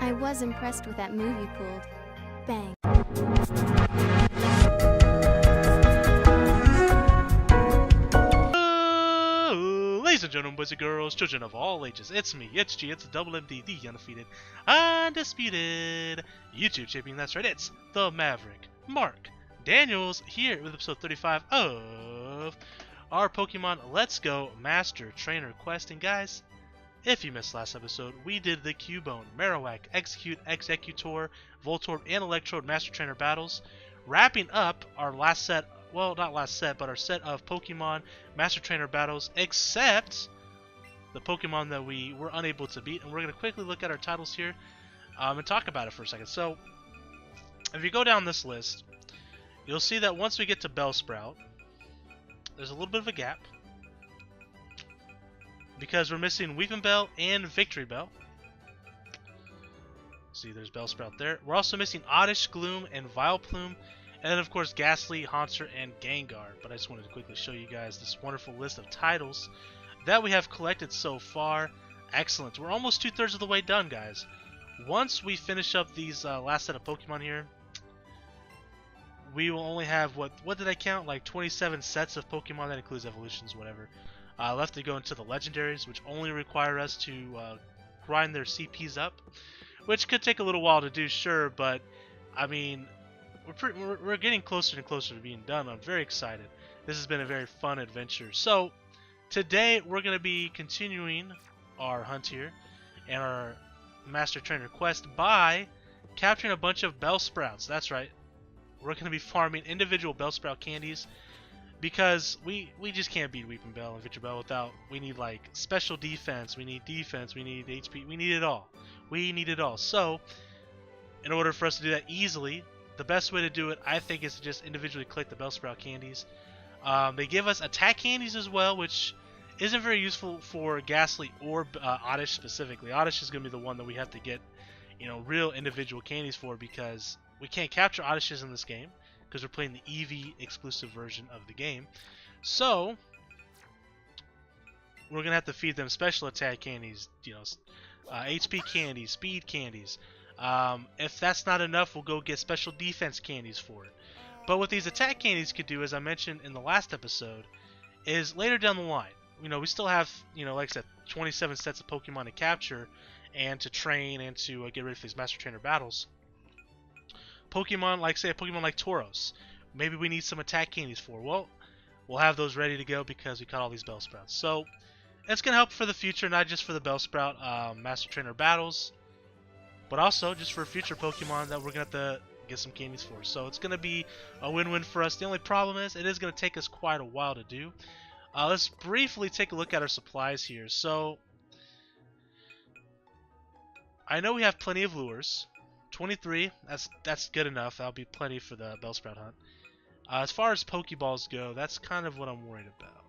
I was impressed with that move you pulled. Bang. Ladies and gentlemen, boys and girls, children of all ages, it's me, it's G, it's Double MD, the undefeated, undisputed YouTube champion. That's right, it's the Maverick, Mark Daniels, here with episode 35 of our Pokemon Let's Go Master Trainer Quest. And guys, if you missed last episode, we did the Cubone, Marowak, Execute, Executor, Voltorb, and Electrode Master Trainer battles, wrapping up our last set. Well, not last set, but our set of Pokemon Master Trainer battles, except the Pokemon that we were unable to beat. And we're going to quickly look at our titles here and talk about it for a second. So, if you go down this list, you'll see that once we get to Bellsprout, there's a little bit of a gap, because we're missing Weeping Bell and Victory Bell. See, there's Bellsprout there. We're also missing Oddish, Gloom, and Vileplume. And then, of course, Ghastly, Haunter, and Gengar. But I just wanted to quickly show you guys this wonderful list of titles that we have collected so far. Excellent. We're almost 2/3 of the way done, guys. Once we finish up these last set of Pokemon here, we will only have, what did I count? Like 27 sets of Pokemon. That includes evolutions, whatever. Left to go into the Legendaries, which only require us to grind their CPs up. Which could take a little while to do, sure, but, I mean, we're getting closer and closer to being done. I'm very excited. This has been a very fun adventure. So today we're going to be continuing our hunt here and our Master Trainer quest by capturing a bunch of Bellsprouts. That's right. We're going to be farming individual Bellsprout candies because we just can't beat Weeping Bell and Victory Bell without. We need like special defense. We need defense. We need HP. We need it all. We need it all. So in order for us to do that easily, the best way to do it, I think, is to just individually collect the Bellsprout candies. They give us attack candies as well, which isn't very useful for Ghastly or Oddish specifically. Oddish is going to be the one that we have to get, real individual candies for, because we can't capture Oddishes in this game because we're playing the EV exclusive version of the game. So we're going to have to feed them special attack candies, HP candies, speed candies. If that's not enough, we'll go get special defense candies for it. But what these attack candies could do, as I mentioned in the last episode, is later down the line, we still have, like I said, 27 sets of Pokemon to capture and to train and to get ready for these Master Trainer battles. Pokemon, like say a Pokemon like Tauros, maybe we need some attack candies for. Well, we'll have those ready to go because we caught all these Bellsprouts. So it's going to help for the future, not just for the Bellsprout Master Trainer battles, but also just for future Pokemon that we're going to have to get some candies for. So it's going to be a win-win for us. The only problem is it is going to take us quite a while to do. Let's briefly take a look at our supplies here. So I know we have plenty of lures. 23, that's good enough. That'll be plenty for the Bellsprout hunt. As far as Pokeballs go, that's kind of what I'm worried about.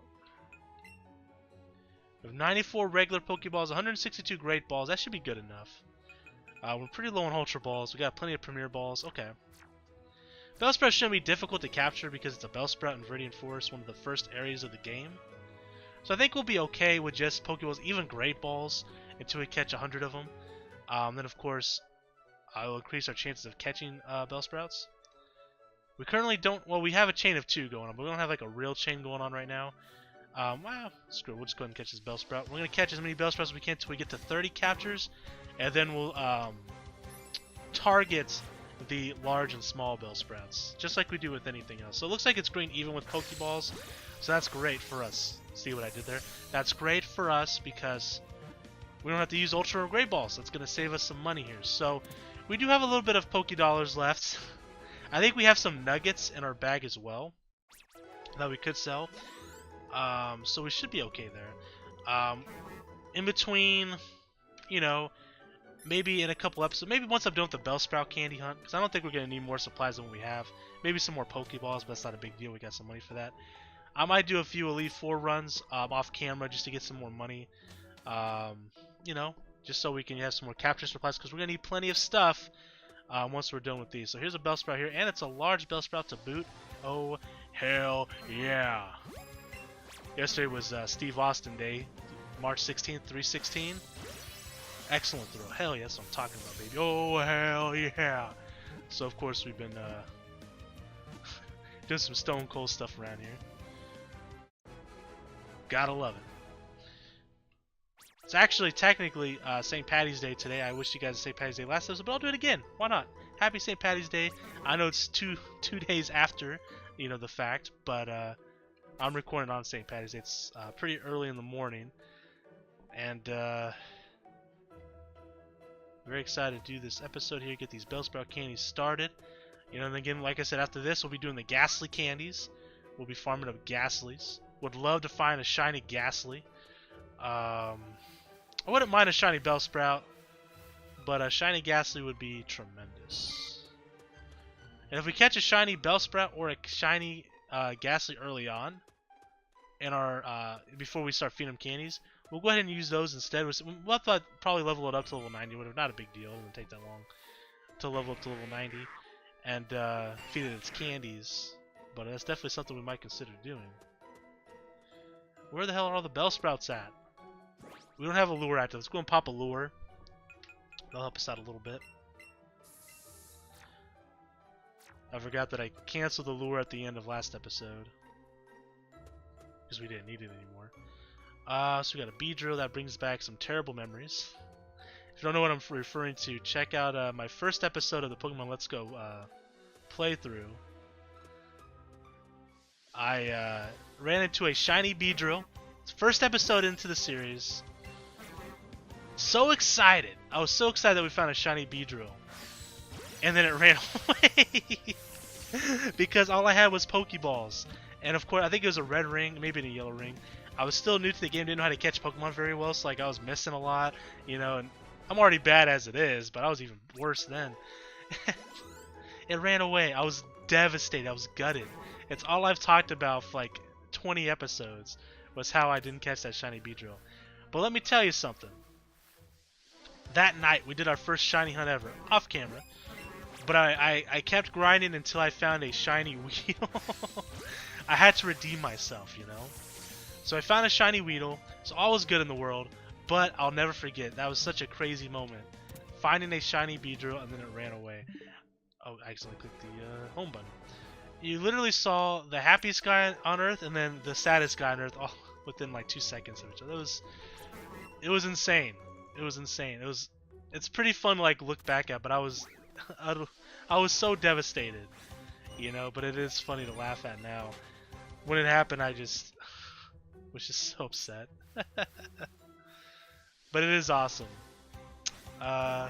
We have 94 regular Pokeballs, 162 Great Balls. That should be good enough. We're pretty low on Ultra Balls. We got plenty of Premier Balls. Okay. Bellsprout shouldn't be difficult to capture because it's a Bellsprout in Viridian Forest, one of the first areas of the game. So I think we'll be okay with just Pokeballs, even Great Balls, until we catch 100 of them. Then, of course, I will increase our chances of catching Bellsprouts. We currently don't. Well, we have a chain of 2 going on, but we don't have like a real chain going on right now. Well, screw it. We'll just go ahead and catch this Bellsprout. We're going to catch as many Bellsprouts as we can until we get to 30 captures. And then we'll target the large and small Bellsprouts, just like we do with anything else. So it looks like it's green even with Pokeballs, so that's great for us. See what I did there? That's great for us because we don't have to use Ultra or Great Balls. That's going to save us some money here. So we do have a little bit of Pokédollars left. I think we have some nuggets in our bag as well that we could sell. So we should be okay there. In between, maybe in a couple episodes, maybe once I'm done with the Bellsprout candy hunt, because I don't think we're going to need more supplies than what we have. Maybe some more Pokeballs, but that's not a big deal. We got some money for that. I might do a few Elite 4 runs off camera just to get some more money. Just so we can have some more capture supplies, because we're going to need plenty of stuff once we're done with these. So here's a Bellsprout here, and it's a large Bellsprout to boot. Oh, hell yeah. Yesterday was Steve Austin Day, March 16th, 3/16. Excellent throw. Hell yeah, that's what I'm talking about, baby. Oh, hell yeah. So, of course, we've been doing some Stone Cold stuff around here. Gotta love it. It's actually technically St. Patty's Day today. I wish you guys a St. Patty's Day last episode, but I'll do it again. Why not? Happy St. Patty's Day. I know it's two days after, you know, the fact, but I'm recording on St. Patty's Day. It's pretty early in the morning, and very excited to do this episode here. Get these Bellsprout candies started. You know, and again, like I said, after this, we'll be doing the Ghastly candies. We'll be farming up Ghastlies. Would love to find a shiny Ghastly. I wouldn't mind a shiny Bellsprout, but a shiny Ghastly would be tremendous. And if we catch a shiny Bellsprout or a shiny Ghastly early on, in our before we start feeding them candies, we'll go ahead and use those instead. We'll have to probably level it up to level 90, whatever. Not a big deal. It won't take that long to level up to level 90 and feed it its candies. But that's definitely something we might consider doing. Where the hell are all the Bellsprouts at? We don't have a lure active. Let's go and pop a lure. That'll help us out a little bit. I forgot that I canceled the lure at the end of last episode, because we didn't need it anymore. So we got a Beedrill that brings back some terrible memories. If you don't know what I'm referring to, check out my first episode of the Pokemon Let's Go playthrough. I ran into a shiny Beedrill. First episode into the series. So excited. I was so excited that we found a shiny Beedrill. And then it ran away. Because all I had was Pokeballs. And of course, I think it was a red ring, maybe a yellow ring. I was still new to the game, didn't know how to catch Pokemon very well, so like I was missing a lot, you know, and I'm already bad as it is, but I was even worse then. It ran away. I was devastated. I was gutted. It's all I've talked about for like 20 episodes, was how I didn't catch that shiny Beedrill. But let me tell you something. That night, we did our first shiny hunt ever, off camera. But I kept grinding until I found a shiny Weedle. I had to redeem myself, you know. So I found a shiny Weedle. It's always good in the world, but I'll never forget. That was such a crazy moment. Finding a shiny Beedrill and then it ran away. Oh, I accidentally clicked the home button. You literally saw the happiest guy on Earth and then the saddest guy on Earth all within like 2 seconds of each other. It was insane. It was insane. It's pretty fun to like look back at, but I was so devastated, you know. But it is funny to laugh at now. When it happened, I just was just so upset. But it is awesome. So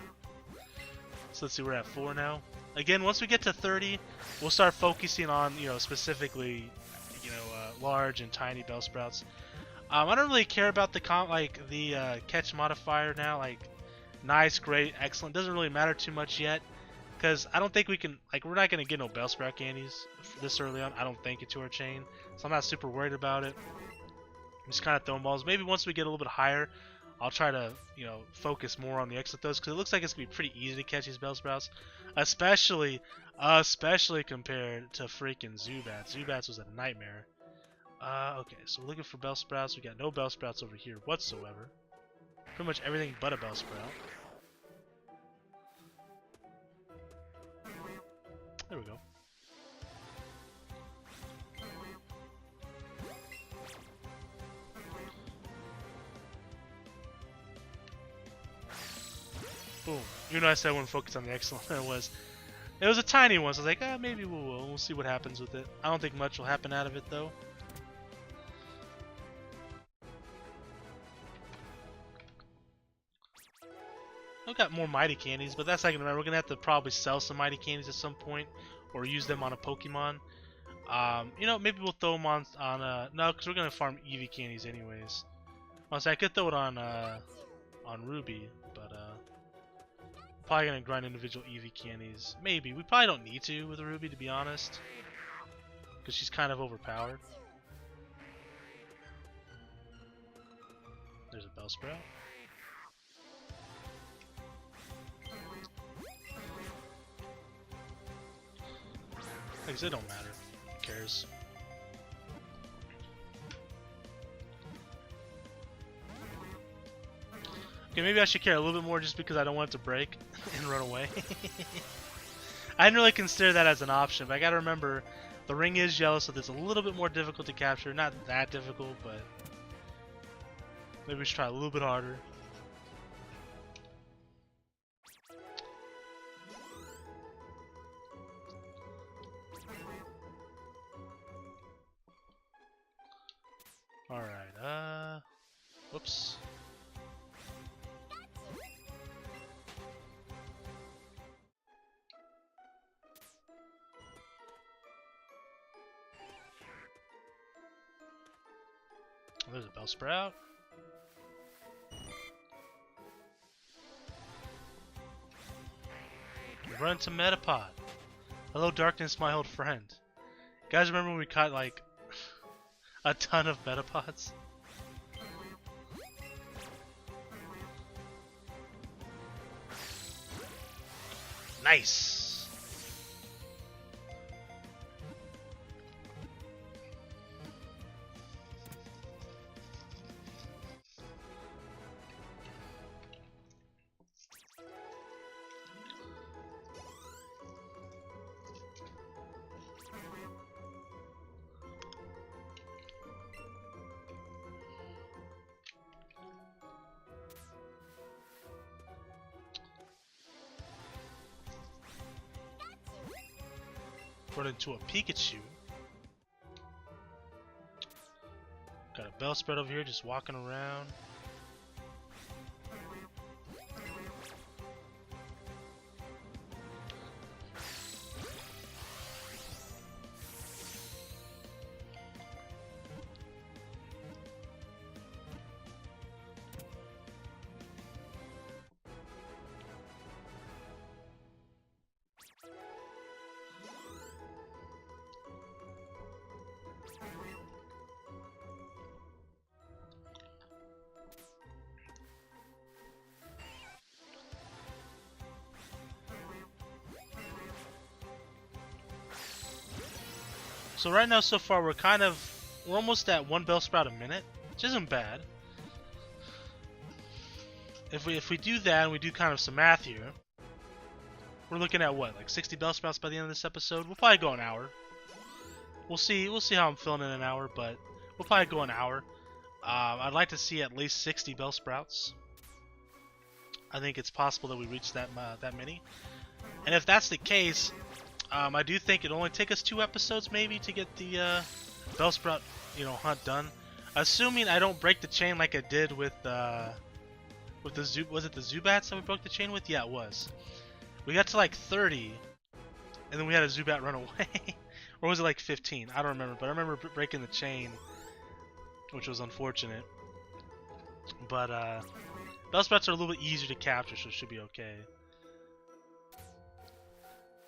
let's see, we're at 4 now. Again, once we get to 30, we'll start focusing on, you know, specifically, you know, large and tiny Bellsprouts. I don't really care about the catch modifier now. Like, nice, great, excellent. Doesn't really matter too much yet, because I don't think we can. Like, we're not gonna get no Bellsprout candies this early on. I don't think into our chain, so I'm not super worried about it. I'm just kind of throwing balls. Maybe once we get a little bit higher, I'll try to, you know, focus more on the excellent those, because it looks like it's gonna be pretty easy to catch these Bellsprouts, especially compared to freaking Zubats. Zubats was a nightmare. Okay, so we're looking for Bellsprouts. We got no Bellsprouts over here whatsoever. Pretty much everything but a Bellsprout. There we go. Boom. Even though I said I wouldn't focus on the excellent, it was a tiny one, so I was like, maybe we'll see what happens with it. I don't think much will happen out of it though. I've got more Mighty Candies, but that's not gonna matter. We're gonna have to probably sell some Mighty Candies at some point, or use them on a Pokemon. You know, maybe we'll throw them on no, because we're gonna farm Eevee Candies anyways. Honestly, I could throw it on Ruby, but probably gonna grind individual Eevee Candies. Maybe we probably don't need to with Ruby, to be honest, because she's kind of overpowered. There's a Bellsprout. Like I said, it don't matter. Who cares? Okay, maybe I should care a little bit more just because I don't want it to break and run away. I didn't really consider that as an option, but I gotta remember the ring is yellow, so it's a little bit more difficult to capture. Not that difficult, but maybe we should try a little bit harder. Alright, whoops. Oh, there's a Bellsprout. Run to Metapod. Hello, darkness, my old friend. You guys remember when we caught like a ton of Metapods? Nice. Run into a Pikachu. Got a Bellsprout over here just walking around. So right now, so far, we're almost at one Bellsprout a minute, which isn't bad. If we do that and we do kind of some math here, we're looking at what, like 60 Bellsprouts by the end of this episode? We'll probably go an hour. We'll see how I'm feeling in an hour, but we'll probably go an hour. I'd like to see at least 60 Bellsprouts. I think it's possible that we reach that many. And if that's the case, I do think it'll only take us 2 episodes maybe to get the Bellsprout, hunt done. Assuming I don't break the chain like I did with the was it the Zubats that we broke the chain with? Yeah, it was. We got to like 30, and then we had a Zubat run away. Or was it like 15? I don't remember, but I remember breaking the chain, which was unfortunate. But Bellsprouts are a little bit easier to capture, so it should be okay.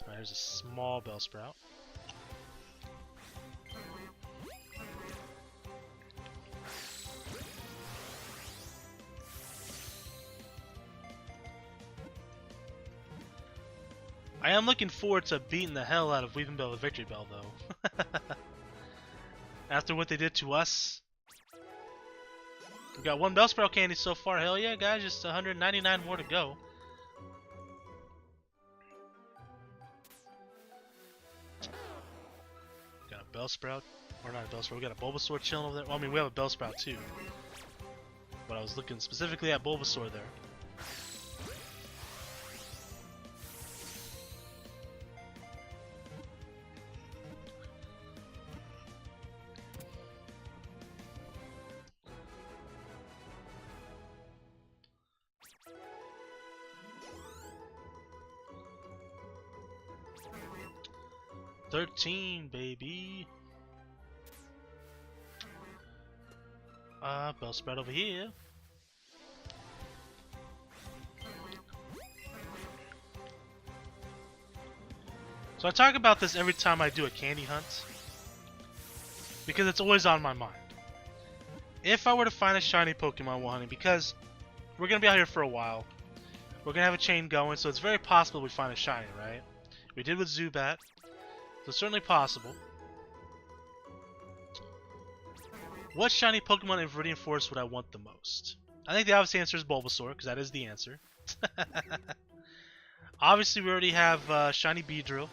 Alright, there's a small Bellsprout. I am looking forward to beating the hell out of Weepinbell with Victory Bell, though. After what they did to us. We got 1 Bellsprout candy so far. Hell yeah, guys. Just 199 more to go. Got a Bellsprout. Or not a Bellsprout. We got a Bulbasaur chilling over there. Well, I mean, we have a Bellsprout, too. But I was looking specifically at Bulbasaur there. $13, baby. Bellsprout over here. So I talk about this every time I do a candy hunt, because it's always on my mind. If I were to find a shiny Pokemon while hunting, because we're going to be out here for a while, we're going to have a chain going, so it's very possible we find a shiny, right? We did with Zubat. So certainly possible. What shiny Pokemon in Viridian Forest would I want the most? I think the obvious answer is Bulbasaur, because that is the answer. Obviously, we already have Shiny Beedrill.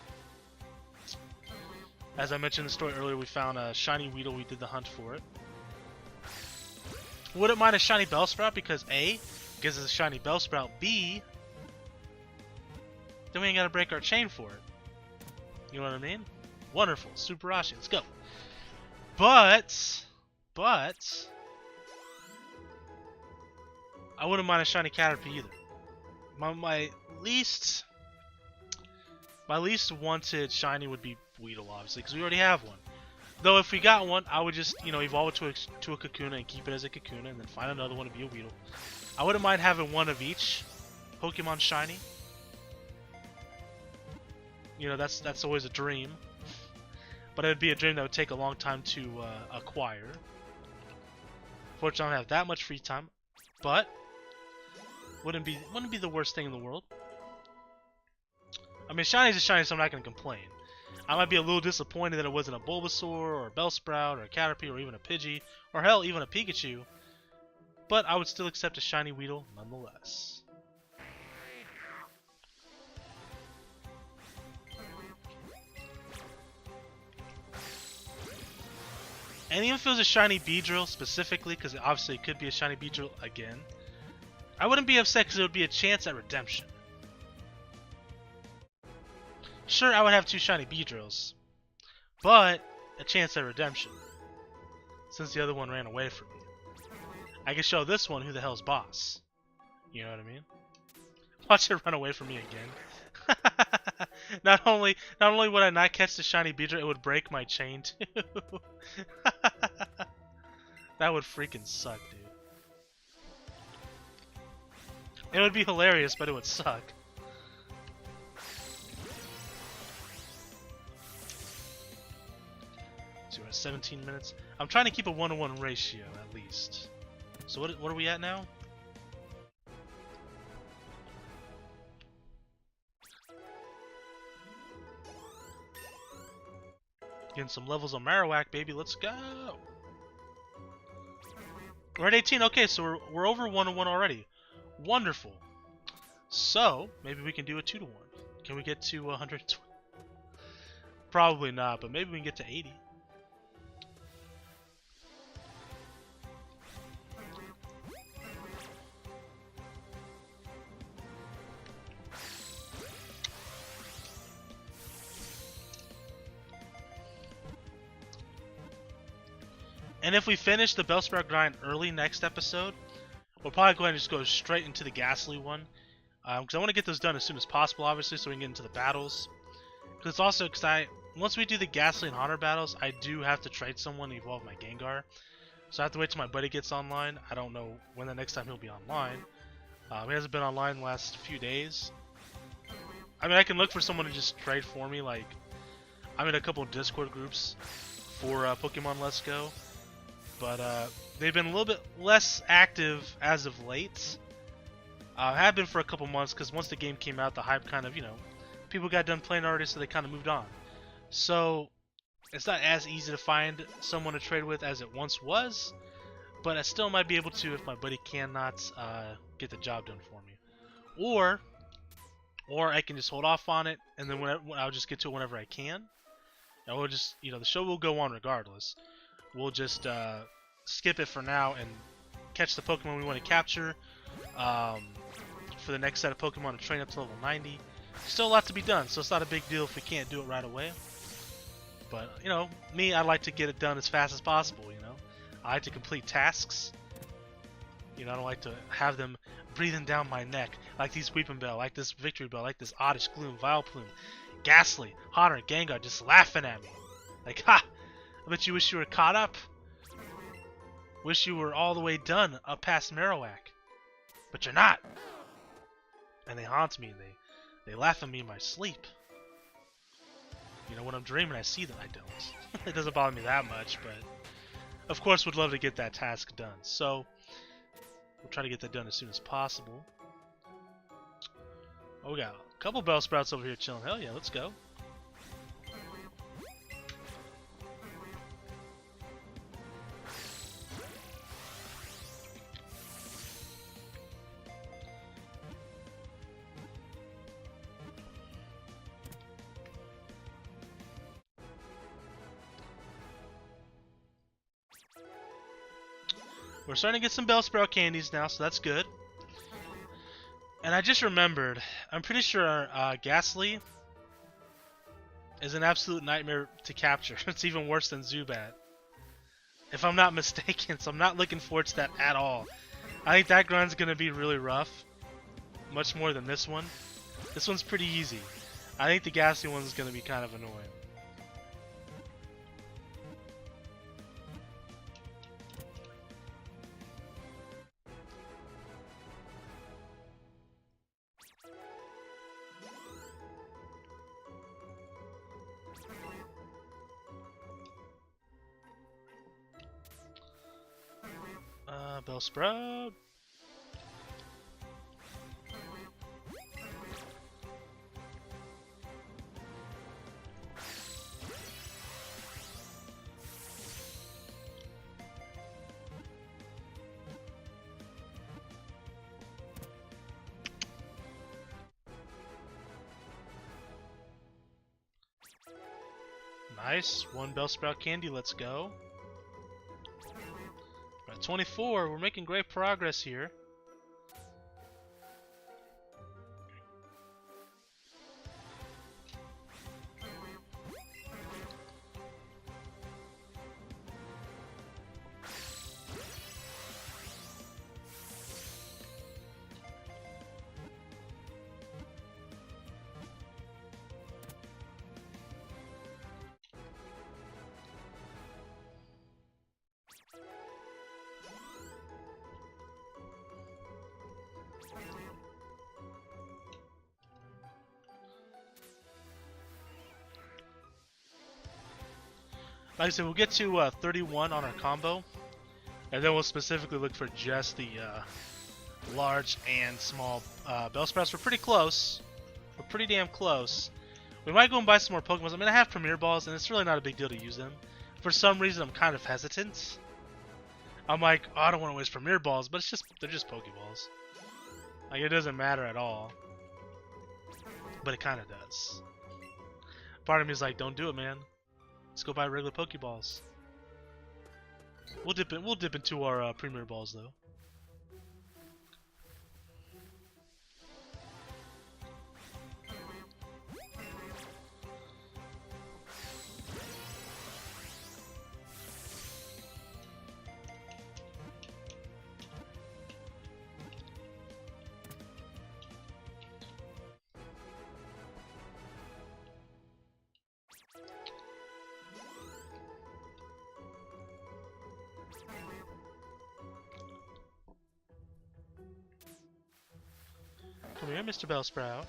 As I mentioned in the story earlier, we found a Shiny Weedle. We did the hunt for it. Wouldn't mind a Shiny Bellsprout because A, gives us a Shiny Bellsprout. B, then we ain't gotta break our chain for it. You know what I mean? Wonderful. Super Rashi. Let's go. But I wouldn't mind a Shiny Caterpie either. My least wanted Shiny would be Weedle, obviously, because we already have one. Though if we got one, I would just, evolve it to a Kakuna and keep it as a Kakuna, and then find another one to be a Weedle. I wouldn't mind having one of each Pokemon Shiny. That's always a dream. But it would be a dream that would take a long time to acquire. Fortunately, I don't have that much free time, but wouldn't be the worst thing in the world. I mean, Shiny's a Shiny, so I'm not gonna complain. I might be a little disappointed that it wasn't a Bulbasaur or a Bellsprout or a Caterpie or even a Pidgey or hell, even a Pikachu. But I would still accept a Shiny Weedle nonetheless. And even if it was a Shiny Beedrill specifically, because obviously it could be a Shiny Beedrill again, I wouldn't be upset because it would be a chance at redemption. Sure, I would have 2 Shiny Beedrills, but a chance at redemption, since the other one ran away from me. I can show this one who the hell's boss. You know what I mean? Watch it run away from me again. Not only would I not catch the Shiny Beedrill, it would break my chain too. That would freaking suck, dude. It would be hilarious, but it would suck. So we're at 17 minutes. I'm trying to keep a 1-to-1 ratio at least. So what are we at now? Getting some levels on Marowak, baby. Let's go. We're at 18. Okay, so we're over 1-to-1 already. Wonderful. So maybe we can do a 2-to-1. Can we get to 120? Probably not, but maybe we can get to 80. And if we finish the Bellsprout grind early next episode, we'll probably go ahead and just go straight into the Ghastly one. Because I want to get those done as soon as possible, obviously, so we can get into the battles. Because also, once we do the Ghastly and Haunter battles, I do have to trade someone to evolve my Gengar. So I have to wait till my buddy gets online. I don't know when the next time he'll be online. He hasn't been online the last few days. I mean, I can look for someone to just trade for me. Like, I'm in a couple of Discord groups for Pokemon Let's Go. But they've been a little bit less active as of late. Have been for a couple months, because once the game came out, the hype kind of, people got done playing already, so they kind of moved on. So it's not as easy to find someone to trade with as it once was, but I still might be able to if my buddy cannot get the job done for me. Or I can just hold off on it, and then I'll just get to it whenever I can. And we'll just, the show will go on regardless. We'll just skip it for now and catch the Pokemon we want to capture for the next set of Pokemon to train up to level 90. Still a lot to be done, so it's not a big deal if we can't do it right away. But, me, I like to get it done as fast as possible, I like to complete tasks. I don't like to have them breathing down my neck, like these Weeping Bell, like this Victory Bell, like this Oddish Gloom, Vileplume, Ghastly, Haunter, Gengar, just laughing at me. Like, ha! I bet you wish you were caught up. Wish you were all the way done up past Marowak. But you're not. And they haunt me. They laugh at me in my sleep. When I'm dreaming, I see them. I don't. It doesn't bother me that much, but of course, would love to get that task done. So we'll try to get that done as soon as possible. Oh, we got a couple Bellsprouts over here chilling. Hell yeah, let's go. We're starting to get some Bellsprout candies now, so that's good. And I just remembered, I'm pretty sure Ghastly is an absolute nightmare to capture. It's even worse than Zubat, if I'm not mistaken, so I'm not looking forward to that at all. I think that grind's going to be really rough, much more than this one. This one's pretty easy. I think the Ghastly one's going to be kind of annoying. Bellsprout. Nice, one Bellsprout candy, let's go. We're at 24, we're making great progress here. Like I said, we'll get to 31 on our combo, and then we'll specifically look for just the large and small Bellsprouts. We're pretty close. We're pretty damn close. We might go and buy some more Pokemon. I mean, I have Premier Balls, and it's really not a big deal to use them. For some reason, I'm kind of hesitant. I'm like, oh, I don't want to waste Premier Balls, but they're just Pokeballs. Like, it doesn't matter at all. But it kind of does. Part of me is like, don't do it, man. Let's go buy regular Pokeballs. We'll dip into our Premier Balls though. Come here, Mr. Bellsprout.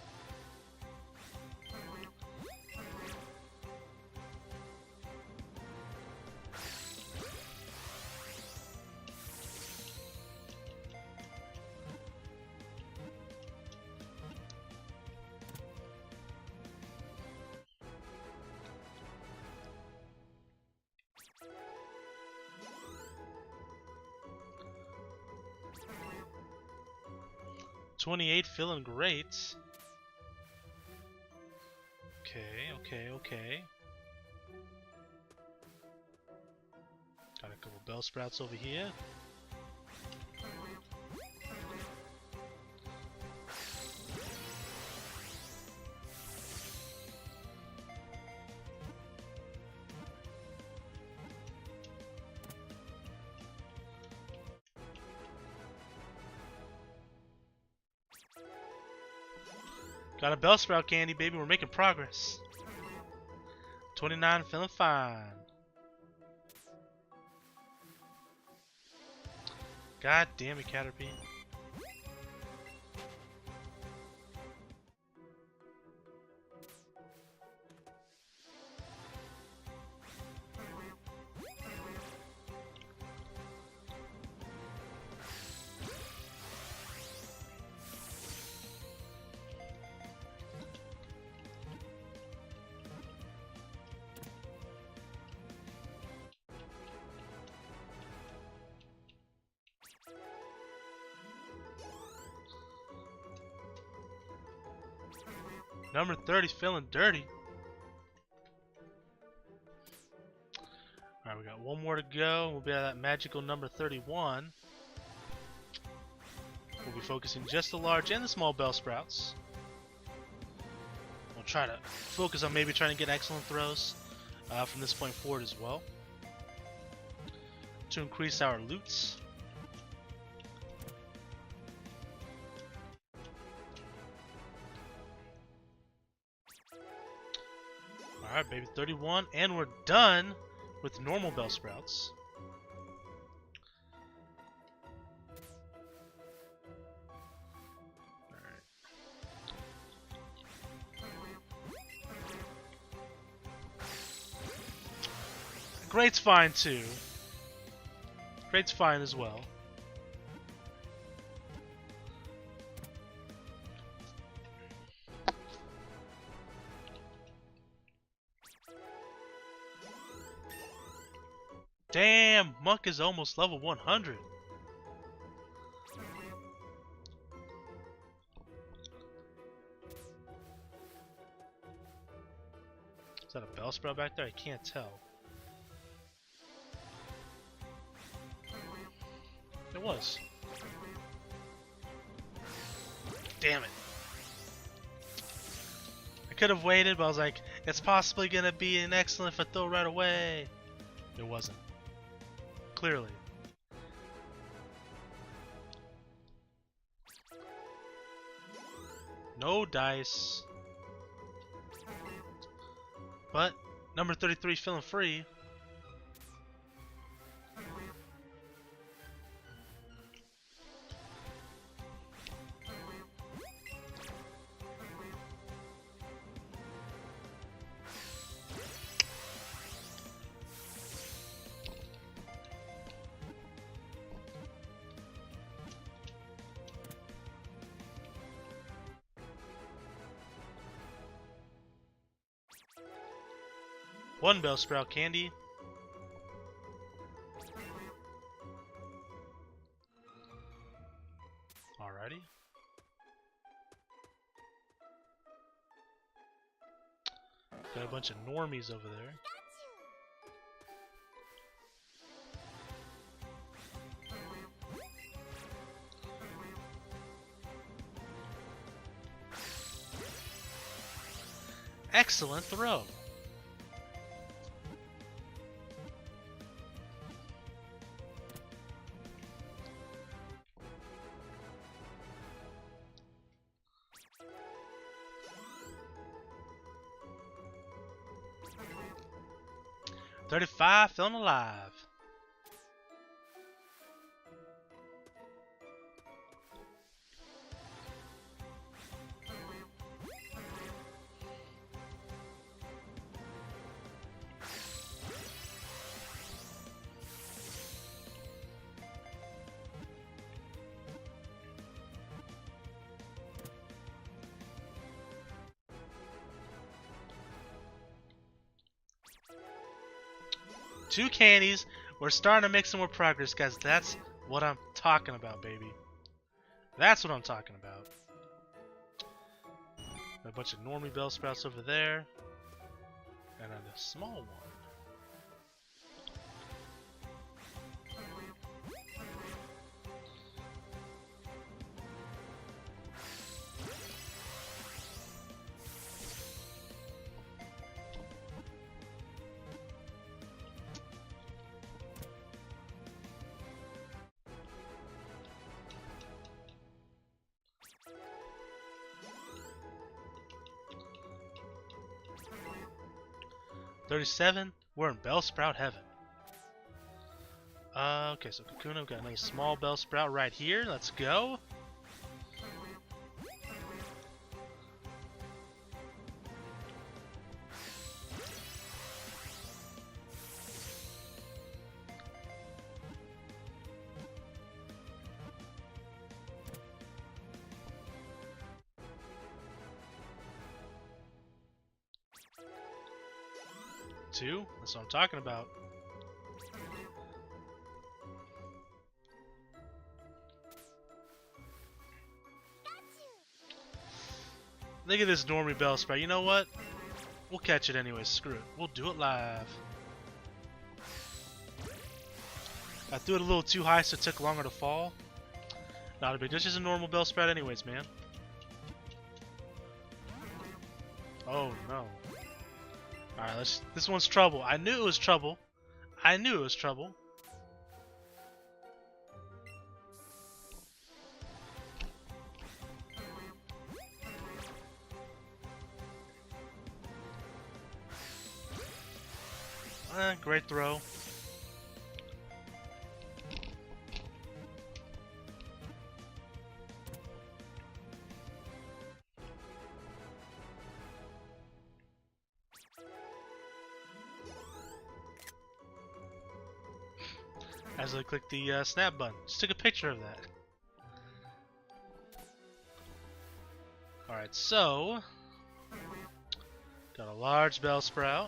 $28, feeling great. Okay. Got a couple Bellsprouts over here. Got a Bellsprout candy, baby. We're making progress. 29, feeling fine. God damn it, Caterpie. Number 30's feeling dirty. Alright, we got one more to go. We'll be at that magical number 31. We'll be focusing just the large and the small Bellsprouts. We'll try to focus on maybe trying to get excellent throws from this point forward as well, to increase our loots. Alright, baby, 31, and we're done with normal Bellsprouts. Alright. Great's fine too. Great's fine as well. Damn, Monk is almost level 100. Is that a Bellsprout back there? I can't tell. It was. Damn it. I could have waited, but I was like, it's possibly gonna be an excellent if I throw right away. It wasn't. Clearly. No dice. But number 33 feeling free. One Bellsprout candy. Alrighty. Got a bunch of normies over there. Excellent throw. $35 feeling alive. Two candies. We're starting to make some more progress, guys. That's what I'm talking about, baby. That's what I'm talking about. Got a bunch of normie Bellsprouts over there. And a small one. $37. We're in Bellsprout heaven. Okay, so Kakuna, we've got another small Bellsprout right here. Let's go. Two? That's what I'm talking about. Look at this normie Bellsprout. You know what? We'll catch it anyways. Screw it. We'll do it live. I threw it a little too high so it took longer to fall. Not a big deal. It's just a normal Bellsprout anyways, man. Oh no. Alright, this one's trouble. I knew it was trouble. I knew it was trouble. Great throw. As I click the snap button. Just took a picture of that. Alright, so got a large Bellsprout.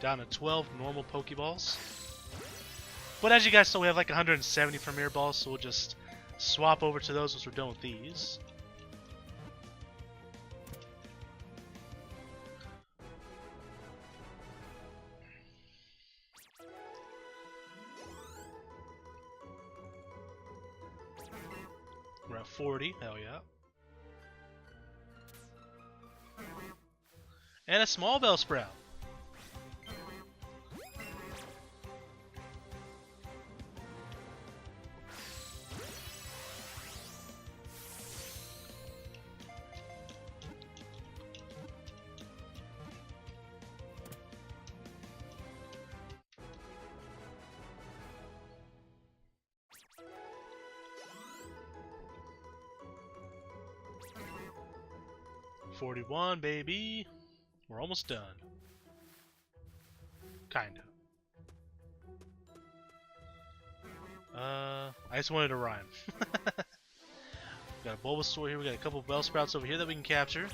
Down to 12 normal Pokeballs. But as you guys saw, we have like 170 Premier Balls, so we'll just swap over to those once we're done with these. We're at 40, hell yeah. And a small Bellsprout. $41, baby. We're almost done. Kinda. I just wanted to rhyme. Got a Bulbasaur here. We got a couple Bellsprouts over here that we can capture.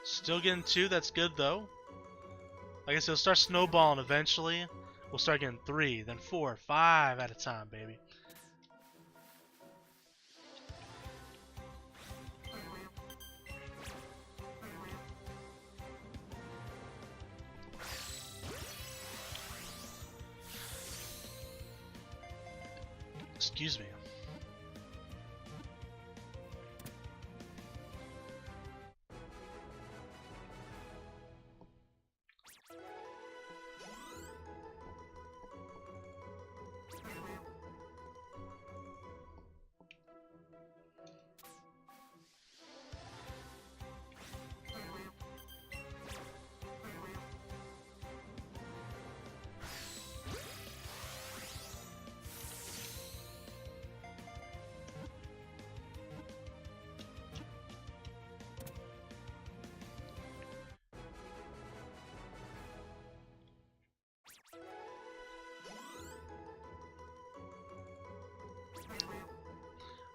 Still getting 2, that's good though. I guess it'll start snowballing eventually. We'll start getting 3, then 4, 5 at a time, baby. Excuse me.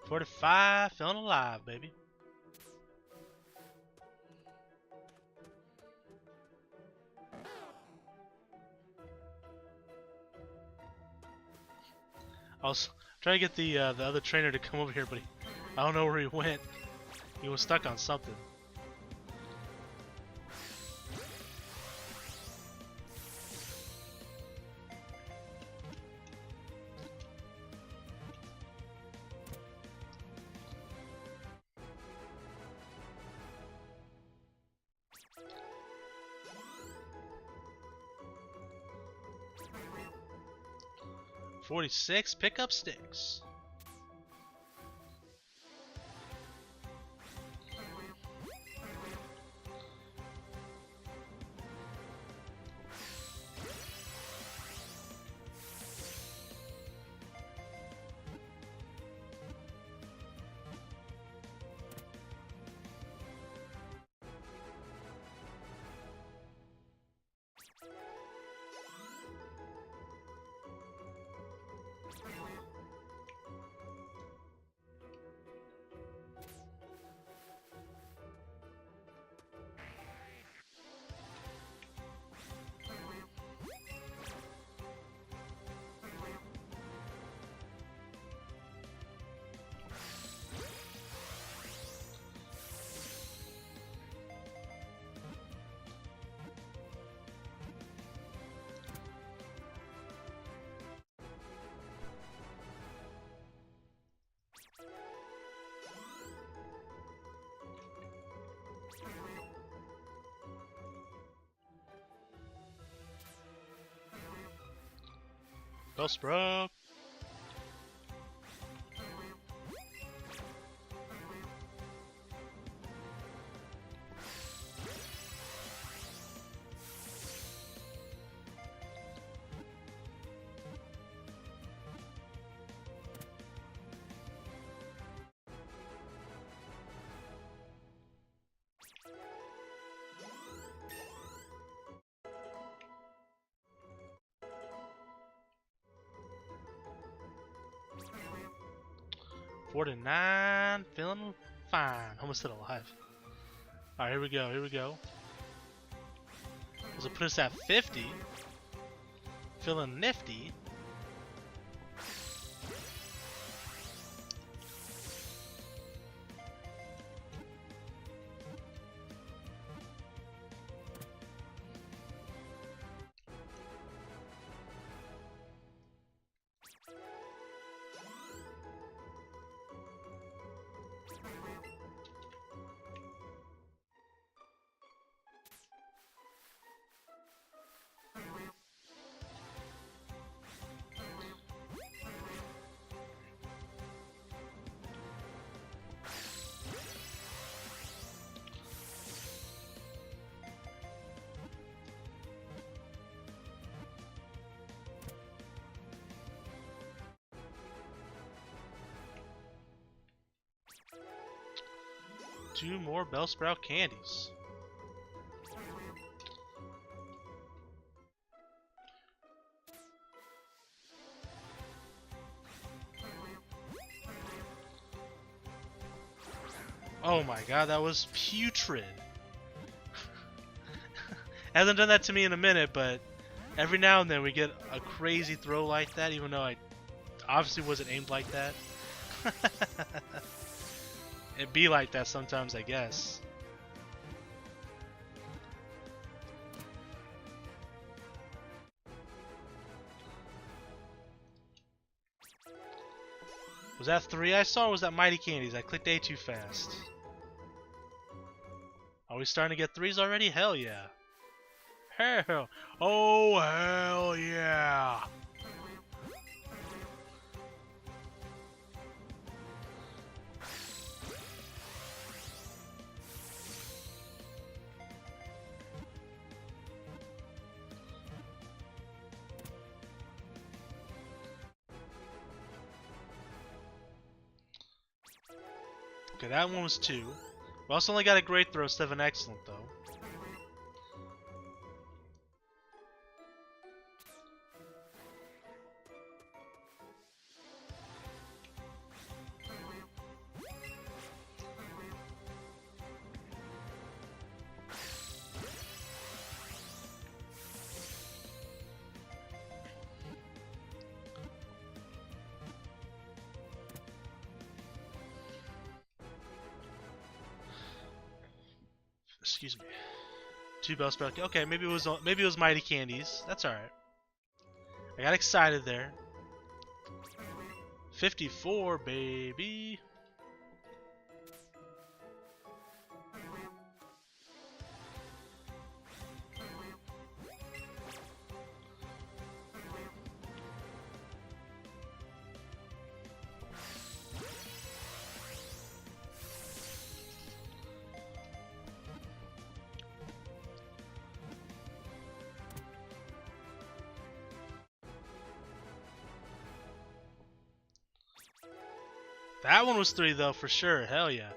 $45, feeling alive, baby. I was trying to get the other trainer to come over here, but I don't know where he went. He was stuck on something. $46, pick up sticks. Bellsprout. $49, feeling fine. Almost still alive. Alright, here we go, here we go. This will put us at 50. Feeling nifty. Two more Bellsprout candies. Oh my god, that was putrid. Hasn't done that to me in a minute, but every now and then we get a crazy throw like that, even though I obviously wasn't aimed like that. It be like that sometimes, I guess. Was that 3 I saw, or was that Mighty Candies? I clicked A too fast. Are we starting to get 3s already? Hell yeah. Hell. Oh, hell yeah. Okay, that one was 2. We also only got a great throw instead of an excellent, though. Excuse me. 2 Bellsprout. Okay, maybe it was Mighty Candies. That's all right. I got excited there. 54, baby. That one was 3 though, for sure. Hell yeah.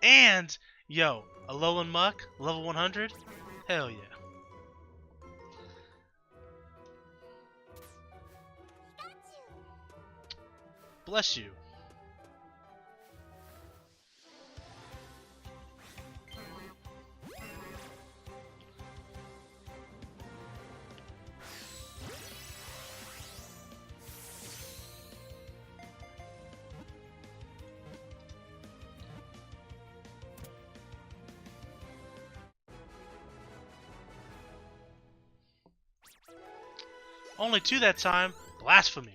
And, yo, a Alolan Muck, level 100? Hell yeah. Bless you. Only 2 that time. Blasphemy.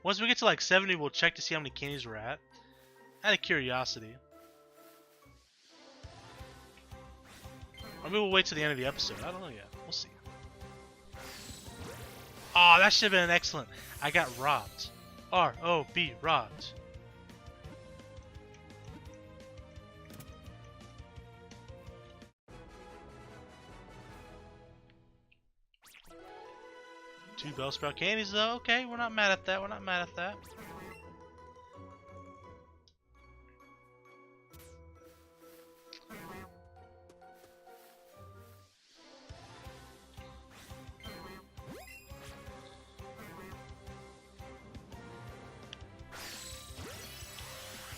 Once we get to like 70, we'll check to see how many candies we're at. Out of curiosity. Or maybe we'll wait till the end of the episode. I don't know yet. We'll see. Oh, that should have been excellent. I got robbed. R-O-B, robbed. Two Bellsprout candies though. Okay, we're not mad at that. We're not mad at that.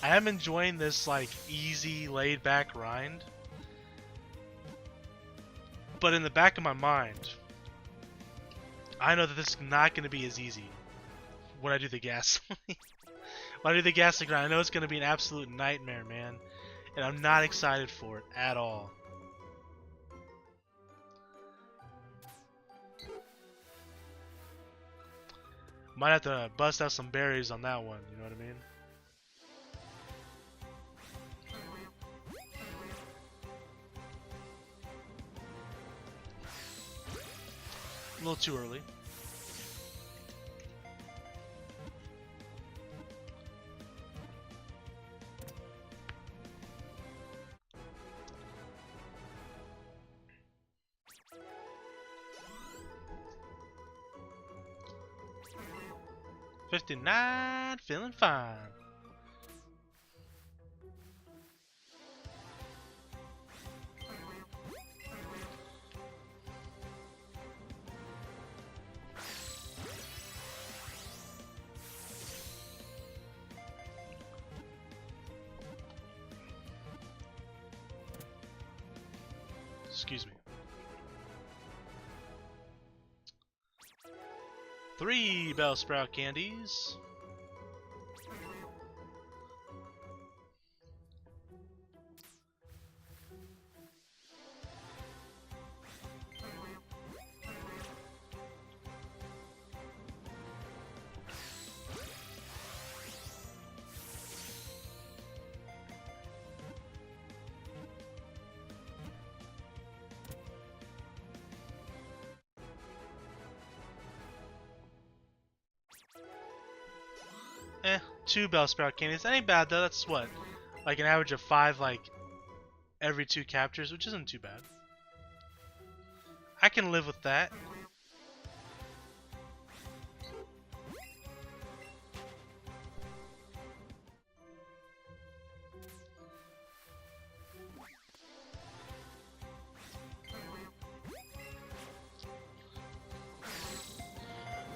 I am enjoying this like easy, laid back grind. But in the back of my mind, I know that this is not going to be as easy when I do the gasoline. When I do the gasoline grind, I know it's going to be an absolute nightmare, man. And I'm not excited for it at all. Might have to bust out some berries on that one, you know what I mean? A little too early. $59, feeling fine. Excuse me. 3 Bellsprout candies. Eh, 2 Bellsprout candies. That ain't bad though. That's what? Like an average of 5 like every 2 captures, which isn't too bad. I can live with that.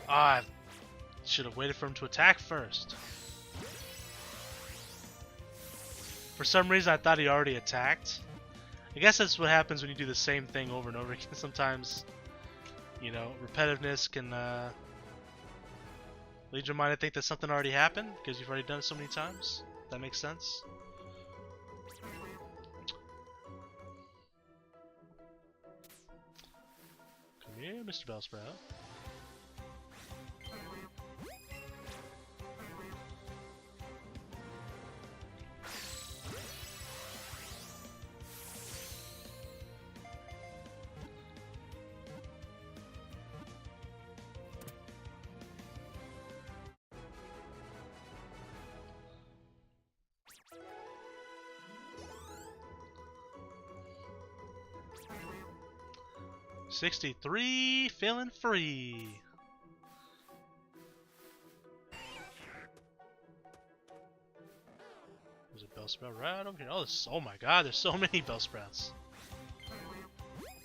Ah, I should have waited for him to attack first. For some reason I thought he already attacked. I guess that's what happens when you do the same thing over and over again. Sometimes, you know, repetitiveness can lead your mind to think that something already happened because you've already done it so many times. That makes sense. Come here, Mr. Bellsprout. $63, feeling free. There's a Bellsprout right over here. Oh my god, there's so many Bellsprouts.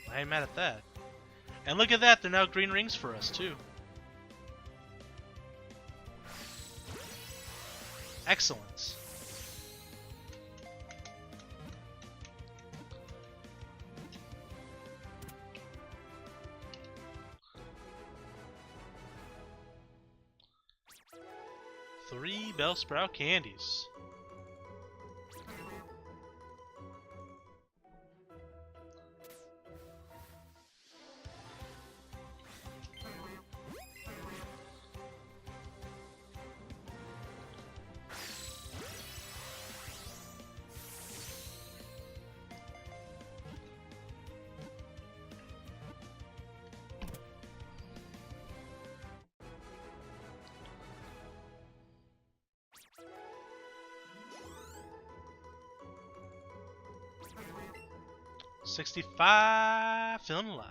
I ain't mad at that. And look at that, they're now green rings for us too. Excellent. Three Bellsprout candies. 65. Feeling alive.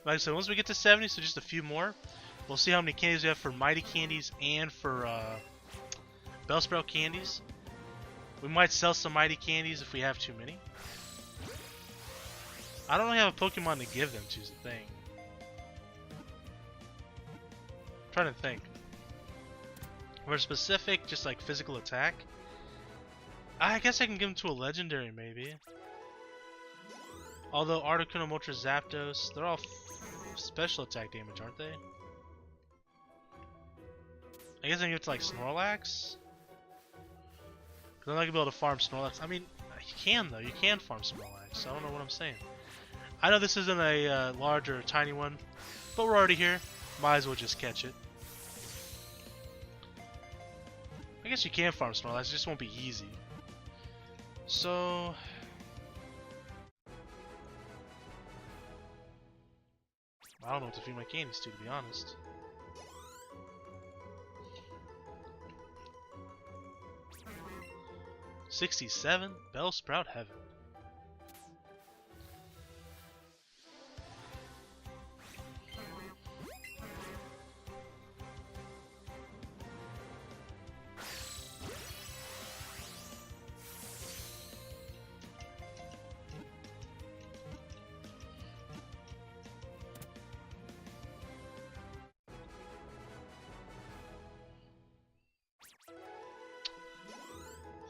Like I said, once we get to 70, so just a few more, we'll see how many candies we have for Mighty Candies and for Bellsprout candies. We might sell some Mighty Candies if we have too many. I don't really have a Pokemon to give them to, is the thing. I'm trying to think. For specific, just like physical attack, I guess I can give them to a legendary maybe. Although Articuno, Moltres, Zapdos, they're all special attack damage, aren't they? I guess I can give it to like Snorlax. Cause I'm not gonna be able to farm Snorlax. I mean, you can though. You can farm Snorlax. So I don't know what I'm saying. I know this isn't a large or a tiny one, but we're already here. Might as well just catch it. I guess you can farm Snorlax. It just won't be easy. So I don't know what to feed my candies to be honest. $67, Bellsprout Heaven.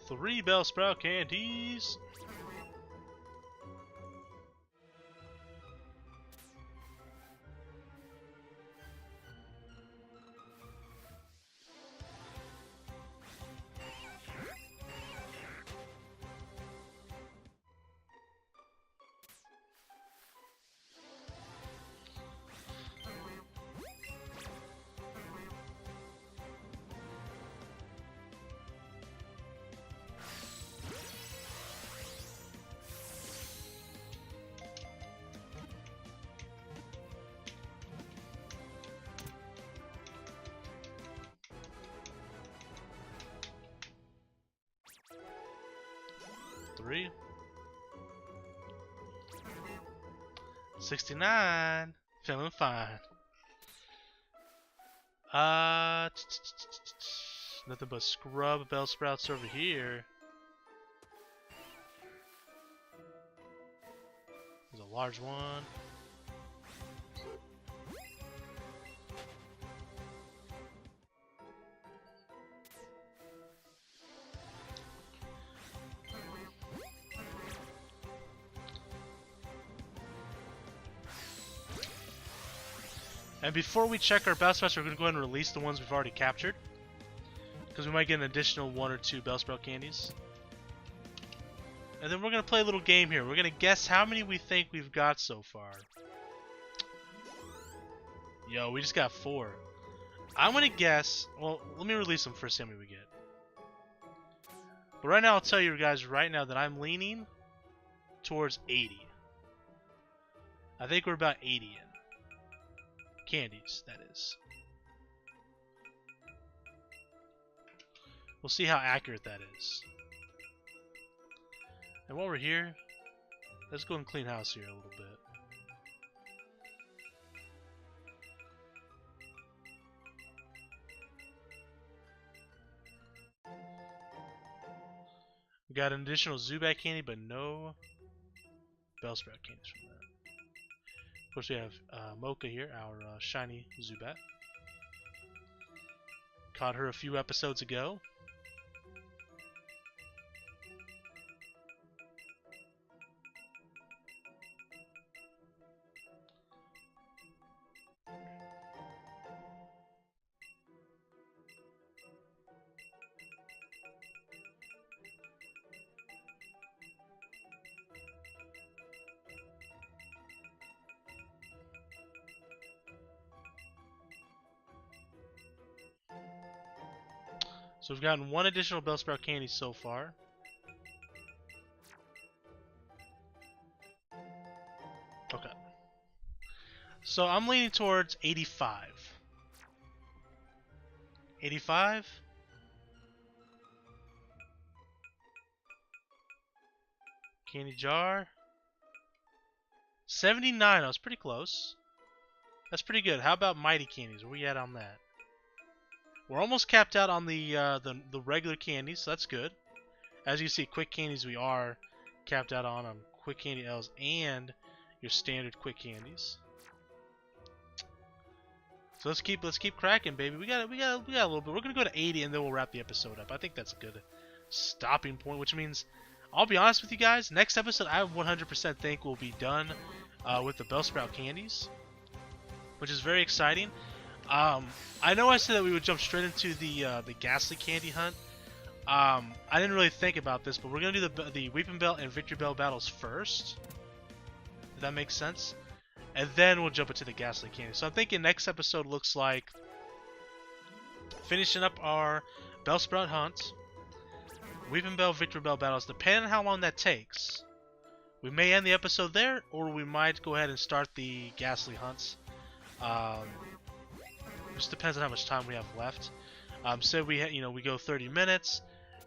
Three Bellsprout candies. Three. 69. Feeling fine. Nothing but scrub Bellsprouts over here. There's a large one. And before we check our Bellsprouts, we're going to go ahead and release the ones we've already captured. Because we might get an additional 1 or 2 Bellsprout candies. And then we're going to play a little game here. We're going to guess how many we think we've got so far. Yo, we just got 4. I'm going to guess... Well, let me release them first, see how many we get. But right now, I'll tell you guys right now that I'm leaning towards 80. I think we're about 80 in. Candies, that is. We'll see how accurate that is. And while we're here, let's go and clean house here a little bit. We got an additional Zubat candy, but no Bellsprout candies from that. Of course, we have Mocha here, our shiny Zubat. Caught her a few episodes ago. So we've gotten 1 additional Bellsprout candy so far. Okay. So I'm leaning towards 85. 85? Candy jar. 79. I was pretty close. That's pretty good. How about mighty candies? Where we at on that? We're almost capped out on the regular candies, so that's good. As you see, quick candies we are capped out on quick candy L's and your standard quick candies. So let's keep cracking, baby. We got a little bit. We're gonna go to 80 and then we'll wrap the episode up. I think that's a good stopping point, which means I'll be honest with you guys. Next episode, I 100% think we'll be done with the Bellsprout candies, which is very exciting. I know I said that we would jump straight into the Ghastly candy hunt. I didn't really think about this, but we're gonna do the Weeping Bell and Victory Bell battles first. If that makes sense, and then we'll jump into the Ghastly candy. So I'm thinking next episode looks like finishing up our Bellsprout hunt, Weeping Bell, Victory Bell battles. Depending on how long that takes, we may end the episode there, or we might go ahead and start the Ghastly hunts. Just depends on how much time we have left. Say we go 30 minutes.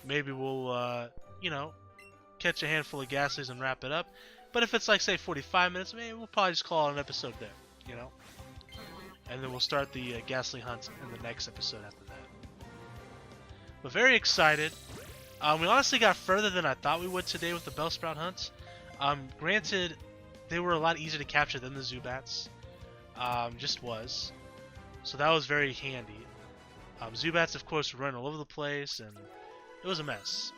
Maybe we'll catch a handful of Ghastlies and wrap it up. But if it's like say 45 minutes, maybe we'll probably just call it an episode there, and then we'll start the Ghastly hunt in the next episode after that. But very excited. We honestly got further than I thought we would today with the Bellsprout hunts. Granted, they were a lot easier to capture than the Zubats. Just was. So that was very handy. Zubats, of course, were running all over the place, and it was a mess.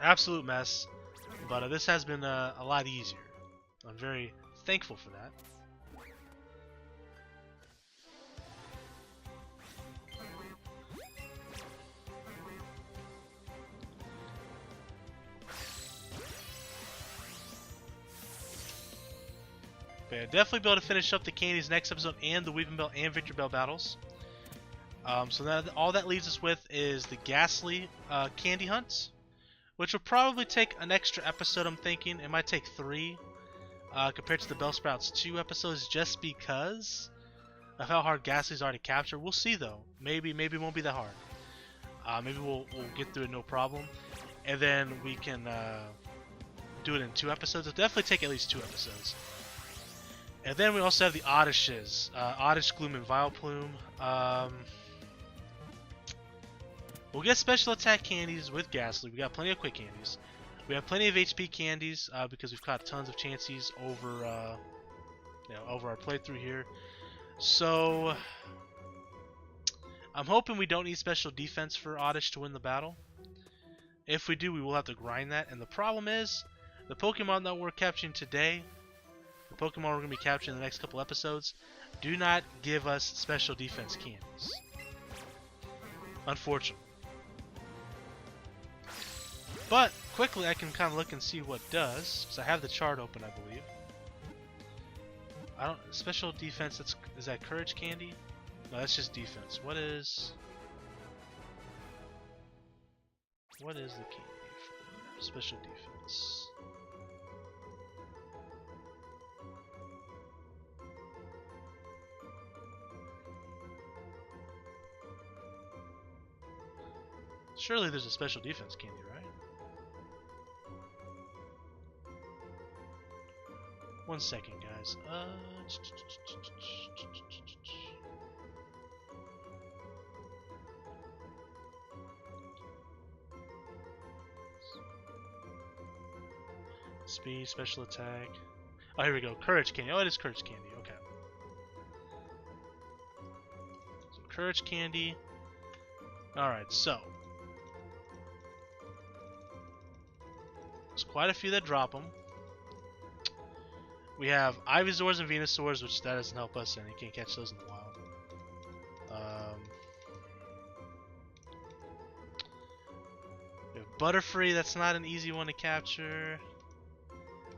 Absolute mess. But this has been a lot easier. I'm very thankful for that. But yeah, definitely be able to finish up the candies next episode and the Weeping Bell and Victory Bell battles. So that all that leaves us with is the Ghastly candy hunts, which will probably take an extra episode. I'm thinking it might take 3 compared to the Bellsprout's 2 episodes, just because of how hard Ghastlies are to capture. We'll see though. Maybe it won't be that hard. Maybe we'll get through it no problem, and then we can do it in 2 episodes. It'll definitely take at least 2 episodes. And then we also have the Oddishes, Oddish, Gloom, and Vileplume. We'll get special attack candies with Ghastly. We got plenty of quick candies. We have plenty of HP candies because we've caught tons of chances over our playthrough here. So I'm hoping we don't need special defense for Oddish to win the battle. If we do, we will have to grind that. And the problem is, the Pokemon that we're capturing today, the Pokemon we're going to be capturing in the next couple episodes, do not give us special defense candies. Unfortunately. But quickly I can kind of look and see what it does, because I have the chart open, I believe. Special defense, is that courage candy? No, that's just defense. What is the candy for special defense? Surely there's a special defense candy, right? One second, guys. Speed, special attack. Oh, here we go. Courage candy. Oh, it is courage candy. Okay. So courage candy. Alright, so there's quite a few that drop them. We have Ivysaurs and Venusaurs, which that doesn't help us, and you can't catch those in the wild. We have Butterfree, that's not an easy one to capture.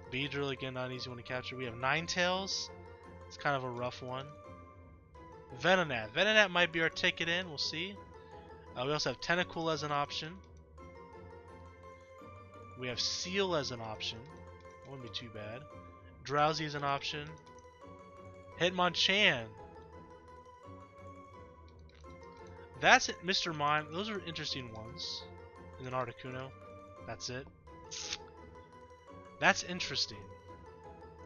Beedrill, again, not an easy one to capture. We have Ninetales, it's kind of a rough one. Venonat. Venonat might be our ticket in, we'll see. We also have Tentacool as an option. We have Seal as an option. That wouldn't be too bad. Drowsy is an option. Hitmonchan. That's it. Mr. Mime. Those are interesting ones. And then Articuno. That's it. That's interesting.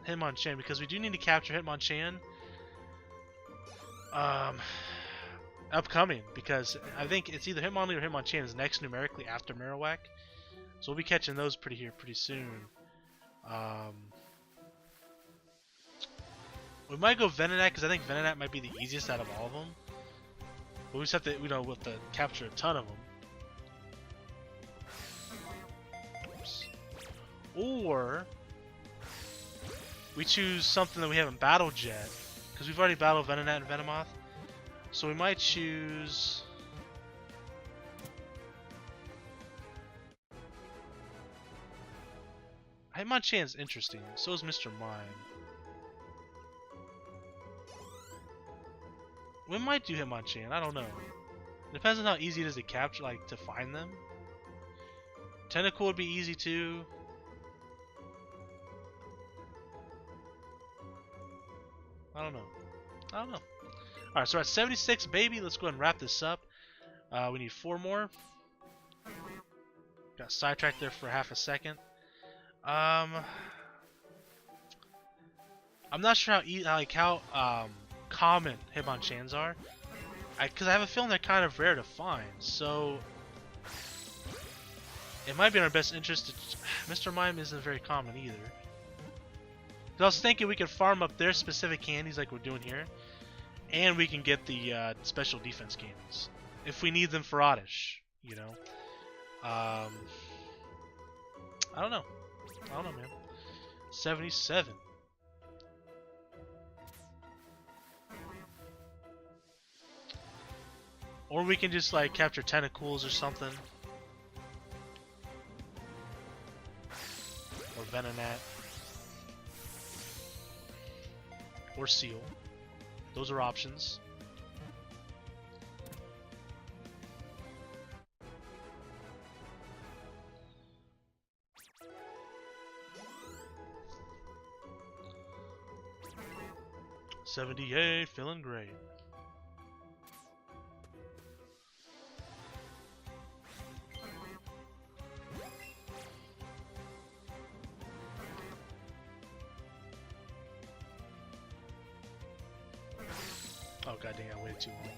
Hitmonchan because we do need to capture Hitmonchan. Upcoming, because I think it's either Hitmonlee or Hitmonchan is next numerically after Marowak. So we'll be catching those pretty soon. We might go Venonat because I think Venonat might be the easiest out of all of them. But we just have to, we'll have to capture a ton of them. Oops. Or we choose something that we haven't battled yet, because we've already battled Venonat and Venomoth. So we might choose... Hitmonchan's interesting, so is Mr. Mime. We might do Hitmonchan, I don't know. Depends on how easy it is to capture, like, to find them. Tentacool would be easy too. I don't know. Alright, so we're at 76, baby. Let's go ahead and wrap this up. We need 4 more. Got sidetracked there for half a second. I'm not sure how common Hitmonchans are. Because I have a feeling they're kind of rare to find. So it might be in our best interest to... Mr. Mime isn't very common either. I was thinking we could farm up their specific candies like we're doing here. And we can get the special defense candies. If we need them for Oddish, you know. I don't know, man. 77. Or we can just like capture Tentacools or something. Or Venonat. Or Seal. Those are options. $78, feeling great. Oh god dang, I waited too long.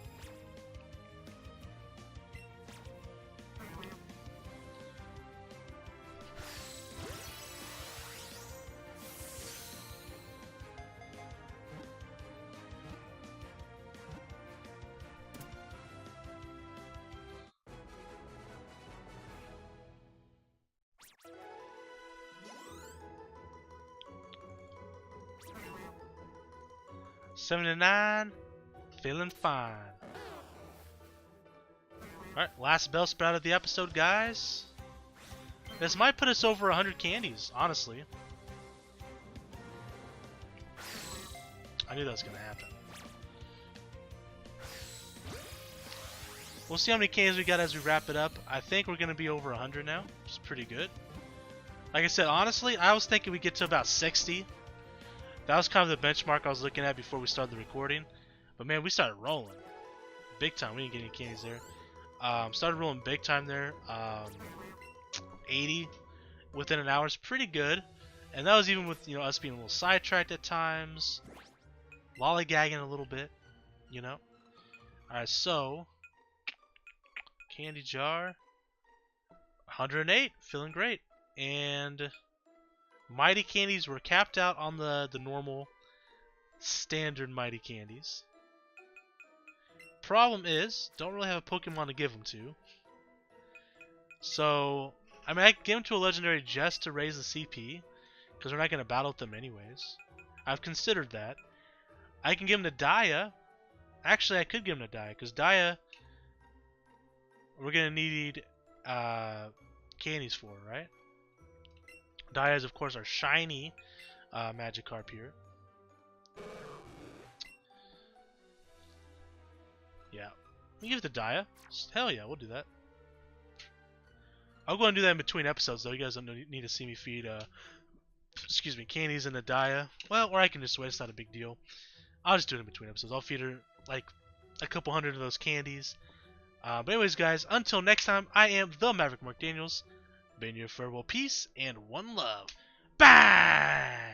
$79. Feeling fine. Alright, last Bellsprout of the episode, guys. This might put us over 100 candies, honestly. I knew that was going to happen. We'll see how many candies we got as we wrap it up. I think we're going to be over 100 now, which is pretty good. Like I said, honestly, I was thinking we'd get to about 60. That was kind of the benchmark I was looking at before we started the recording. But man, we started rolling big time. We didn't get any candies there. Started rolling big time there. 80 within an hour is pretty good, and that was even with us being a little sidetracked at times, lollygagging a little bit, All right, so candy jar, 108, feeling great, and mighty candies were capped out on the normal standard mighty candies. Problem is, don't really have a Pokemon to give them to. So, I mean, I can give them to a legendary just to raise the CP, because we're not going to battle with them anyways. I've considered that. I can give them to Dia. Actually, I could give them to Dia, because Dia, we're going to need candies for, right? Dia is, of course, our shiny Magikarp here. Yeah. We give it to Dia. Hell yeah, we'll do that. I'll go and do that in between episodes, though. You guys don't need to see me feed, candies in the Dia. Well, or I can just wait. It's not a big deal. I'll just do it in between episodes. I'll feed her, like, a couple hundred of those candies. But anyways, guys, until next time, I am the Maverick Mark Daniels. Bidding you farewell, peace, and one love. Bang!